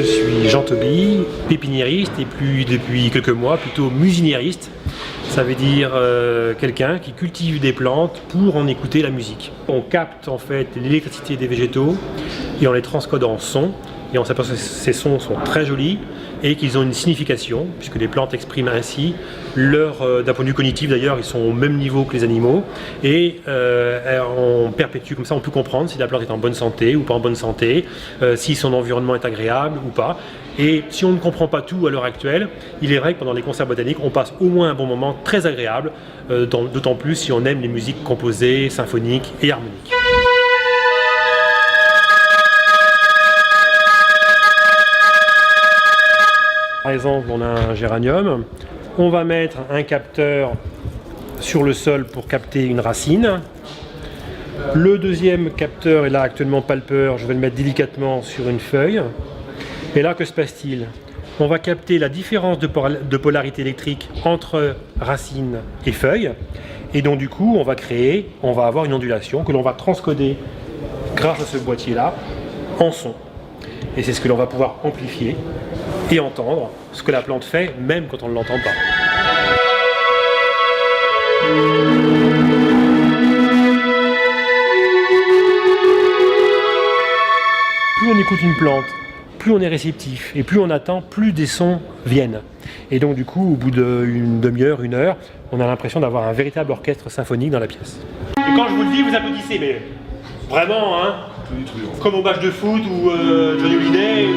suis Jean Toby, pépiniériste et depuis quelques mois plutôt musiniériste. Ça veut dire quelqu'un qui cultive des plantes pour en écouter la musique. On capte en fait l'électricité des végétaux et on les transcode en sons. Et on s'aperçoit que ces sons sont très jolis et qu'ils ont une signification, puisque les plantes expriment ainsi d'un point de vue cognitif d'ailleurs, ils sont au même niveau que les animaux. Et on perpétue, comme ça on peut comprendre si la plante est en bonne santé ou pas en bonne santé, si son environnement est agréable ou pas. Et si on ne comprend pas tout à l'heure actuelle, il est vrai que pendant les concerts botaniques, on passe au moins un bon moment très agréable, d'autant plus si on aime les musiques composées, symphoniques et harmoniques. Par exemple, on a un géranium, on va mettre un capteur sur le sol pour capter une racine. Le deuxième capteur est là actuellement palpeur, je vais le mettre délicatement sur une feuille. Et là, que se passe-t-il? On va capter la différence de polarité électrique entre racine et feuille. Et donc du coup, on va avoir une ondulation que l'on va transcoder grâce à ce boîtier-là en son. Et c'est ce que l'on va pouvoir amplifier et entendre ce que la plante fait, même quand on ne l'entend pas. Plus on écoute une plante, plus on est réceptif, et plus on attend, plus des sons viennent. Et donc du coup, au bout d'une demi-heure, une heure, on a l'impression d'avoir un véritable orchestre symphonique dans la pièce. Et quand je vous le dis, vous applaudissez, mais vraiment, hein, comme au match de foot ou Johnny Hallyday.